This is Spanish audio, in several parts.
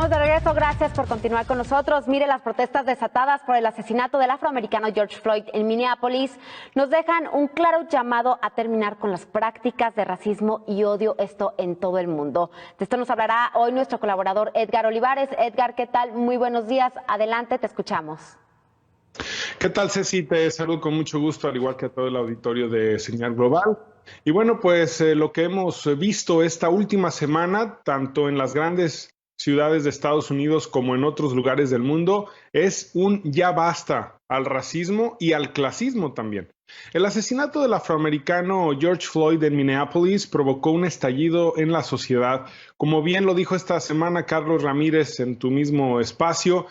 Estamos de regreso, gracias por continuar con nosotros. Mire, las protestas desatadas por el asesinato del afroamericano George Floyd en Minneapolis nos dejan un claro llamado a terminar con las prácticas de racismo y odio, esto en todo el mundo. De esto nos hablará hoy nuestro colaborador Edgar Olivares. Edgar, ¿qué tal? Muy buenos días, adelante, te escuchamos. ¿Qué tal, Ceci? Te saludo con mucho gusto, al igual que a todo el auditorio de Señal Global. Y bueno, pues lo que hemos visto esta última semana, tanto en las grandes ciudades de Estados Unidos como en otros lugares del mundo, es un ya basta al racismo y al clasismo también. El asesinato del afroamericano George Floyd en Minneapolis provocó un estallido en la sociedad. Como bien lo dijo esta semana Carlos Ramírez en tu mismo espacio,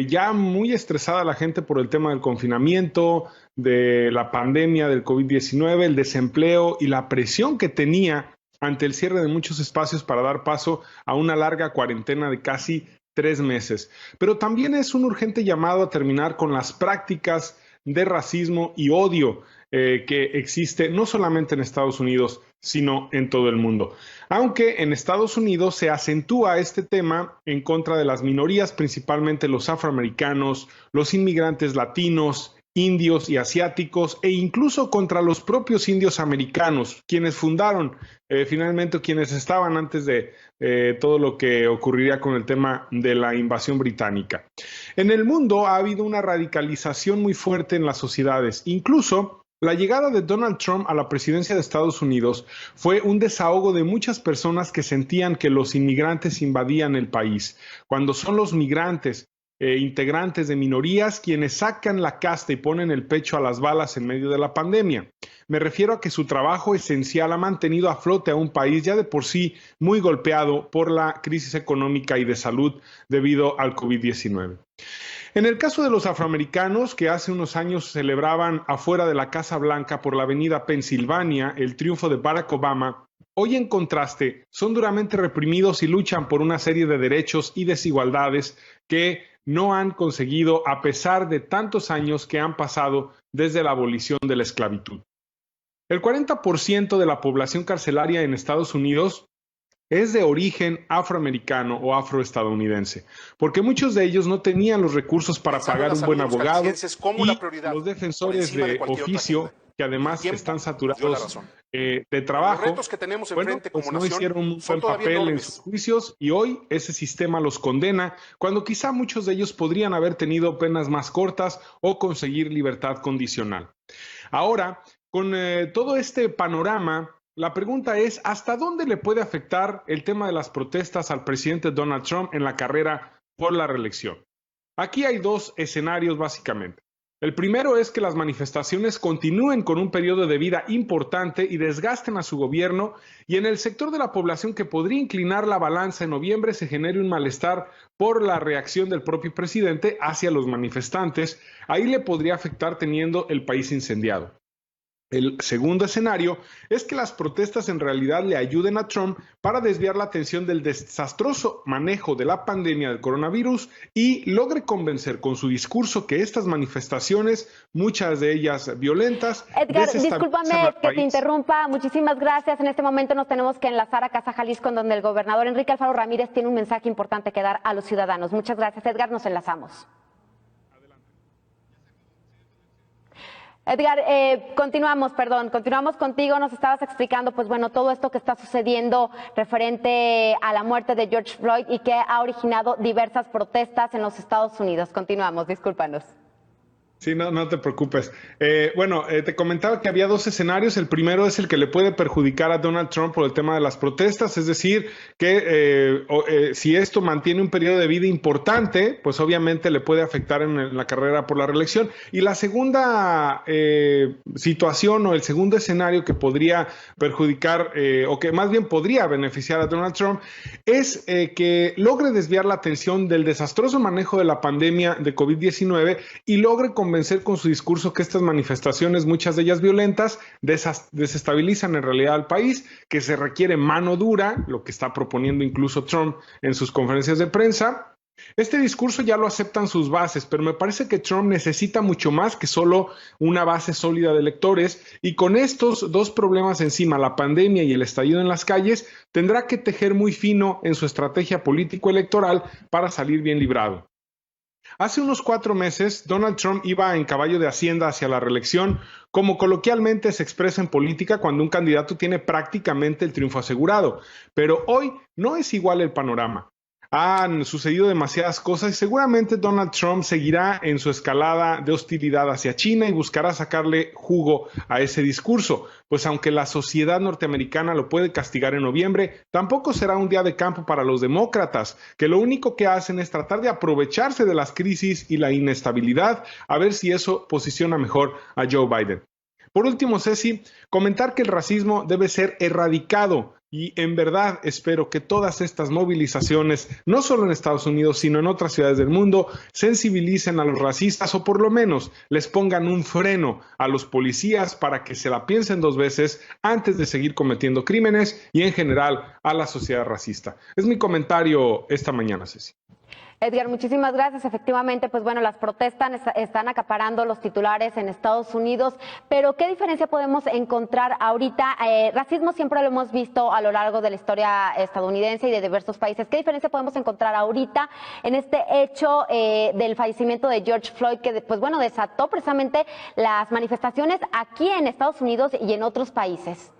ya muy estresada la gente por el tema del confinamiento, de la pandemia del COVID-19, el desempleo y la presión que tenía ante el cierre de muchos espacios para dar paso a una larga cuarentena de casi 3 meses. Pero también es un urgente llamado a terminar con las prácticas de racismo y odio que existe no solamente en Estados Unidos, sino en todo el mundo. Aunque en Estados Unidos se acentúa este tema en contra de las minorías, principalmente los afroamericanos, los inmigrantes latinos, indios y asiáticos, e incluso contra los propios indios americanos, quienes fundaron finalmente, quienes estaban antes de todo lo que ocurriría con el tema de la invasión británica. En el mundo ha habido una radicalización muy fuerte en las sociedades. Incluso la llegada de Donald Trump a la presidencia de Estados Unidos fue un desahogo de muchas personas que sentían que los inmigrantes invadían el país, cuando son los migrantes integrantes de minorías quienes sacan la casta y ponen el pecho a las balas en medio de la pandemia. Me refiero a que su trabajo esencial ha mantenido a flote a un país ya de por sí muy golpeado por la crisis económica y de salud debido al COVID-19. En el caso de los afroamericanos, que hace unos años celebraban afuera de la Casa Blanca por la avenida Pensilvania el triunfo de Barack Obama, hoy en contraste son duramente reprimidos y luchan por una serie de derechos y desigualdades que no han conseguido a pesar de tantos años que han pasado desde la abolición de la esclavitud. El 40% de la población carcelaria en Estados Unidos es de origen afroamericano o afroestadounidense, porque muchos de ellos no tenían los recursos para pagar un buen abogado y los defensores de oficio, que además están saturados de trabajo, bueno, pues no hicieron un buen papel en sus juicios y hoy ese sistema los condena, cuando quizá muchos de ellos podrían haber tenido penas más cortas o conseguir libertad condicional. Ahora, con todo este panorama, la pregunta es, ¿hasta dónde le puede afectar el tema de las protestas al presidente Donald Trump en la carrera por la reelección? Aquí hay dos escenarios básicamente. El primero es que las manifestaciones continúen con un periodo de vida importante y desgasten a su gobierno, y en el sector de la población que podría inclinar la balanza en noviembre se genere un malestar por la reacción del propio presidente hacia los manifestantes. Ahí le podría afectar teniendo el país incendiado. El segundo escenario es que las protestas en realidad le ayuden a Trump para desviar la atención del desastroso manejo de la pandemia del coronavirus y logre convencer con su discurso que estas manifestaciones, muchas de ellas violentas, Edgar, discúlpame que te interrumpa, muchísimas gracias. En este momento nos tenemos que enlazar a Casa Jalisco, en donde el gobernador Enrique Alfaro Ramírez tiene un mensaje importante que dar a los ciudadanos. Muchas gracias, Edgar, nos enlazamos. Edgar, continuamos contigo, nos estabas explicando, pues bueno, todo esto que está sucediendo referente a la muerte de George Floyd y que ha originado diversas protestas en los Estados Unidos. Continuamos, discúlpanos. Sí, no te preocupes. Te comentaba que había dos escenarios. El primero es el que le puede perjudicar a Donald Trump por el tema de las protestas, es decir, que si esto mantiene un periodo de vida importante, pues obviamente le puede afectar en la carrera por la reelección. Y la segunda situación o el segundo escenario que podría perjudicar o que más bien podría beneficiar a Donald Trump es que logre desviar la atención del desastroso manejo de la pandemia de COVID-19 y logre convencer con su discurso que estas manifestaciones, muchas de ellas violentas, desestabilizan en realidad al país, que se requiere mano dura, lo que está proponiendo incluso Trump en sus conferencias de prensa, Este discurso ya lo aceptan sus bases, pero me parece que Trump necesita mucho más que solo una base sólida de electores y con estos dos problemas encima, la pandemia y el estallido en las calles, tendrá que tejer muy fino en su estrategia político-electoral para salir bien librado. Hace unos 4 meses, Donald Trump iba en caballo de Hacienda hacia la reelección, como coloquialmente se expresa en política cuando un candidato tiene prácticamente el triunfo asegurado. Pero hoy no es igual el panorama. Han sucedido demasiadas cosas y seguramente Donald Trump seguirá en su escalada de hostilidad hacia China y buscará sacarle jugo a ese discurso, pues aunque la sociedad norteamericana lo puede castigar en noviembre, tampoco será un día de campo para los demócratas, que lo único que hacen es tratar de aprovecharse de las crisis y la inestabilidad, a ver si eso posiciona mejor a Joe Biden. Por último, Ceci, comentar que el racismo debe ser erradicado y en verdad espero que todas estas movilizaciones, no solo en Estados Unidos, sino en otras ciudades del mundo, sensibilicen a los racistas o por lo menos les pongan un freno a los policías para que se la piensen 2 veces antes de seguir cometiendo crímenes y en general a la sociedad racista. Es mi comentario esta mañana, Ceci. Edgar, muchísimas gracias. Efectivamente, pues bueno, las protestas están acaparando los titulares en Estados Unidos, pero ¿qué diferencia podemos encontrar ahorita? Racismo siempre lo hemos visto a lo largo de la historia estadounidense y de diversos países. ¿Qué diferencia podemos encontrar ahorita en este hecho del fallecimiento de George Floyd, que pues bueno, desató precisamente las manifestaciones aquí en Estados Unidos y en otros países?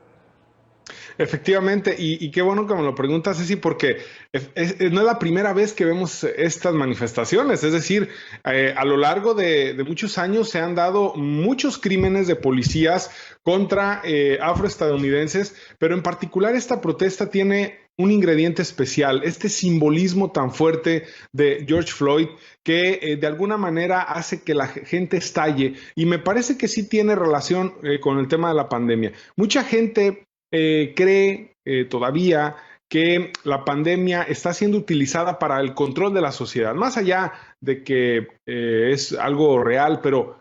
Efectivamente, y qué bueno que me lo preguntas, Ceci, porque no es la primera vez que vemos estas manifestaciones. Es decir, a lo largo de muchos años se han dado muchos crímenes de policías contra afroestadounidenses, pero en particular esta protesta tiene un ingrediente especial, este simbolismo tan fuerte de George Floyd que de alguna manera hace que la gente estalle y me parece que sí tiene relación con el tema de la pandemia. Mucha gente cree todavía que la pandemia está siendo utilizada para el control de la sociedad, más allá de que es algo real, pero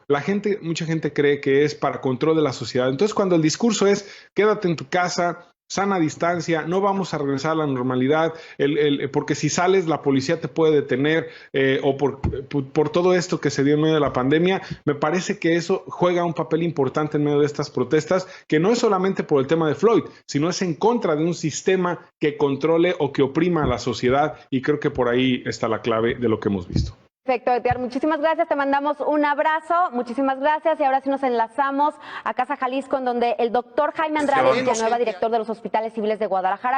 mucha gente cree que es para control de la sociedad. Entonces, cuando el discurso es quédate en tu casa, sana distancia, no vamos a regresar a la normalidad, porque si sales la policía te puede detener o por todo esto que se dio en medio de la pandemia, me parece que eso juega un papel importante en medio de estas protestas, que no es solamente por el tema de Floyd, sino es en contra de un sistema que controle o que oprima a la sociedad y creo que por ahí está la clave de lo que hemos visto. Perfecto, Edgar, muchísimas gracias, te mandamos un abrazo, muchísimas gracias y ahora sí nos enlazamos a Casa Jalisco en donde el doctor Jaime Andrade, que es el nuevo director de los hospitales civiles de Guadalajara.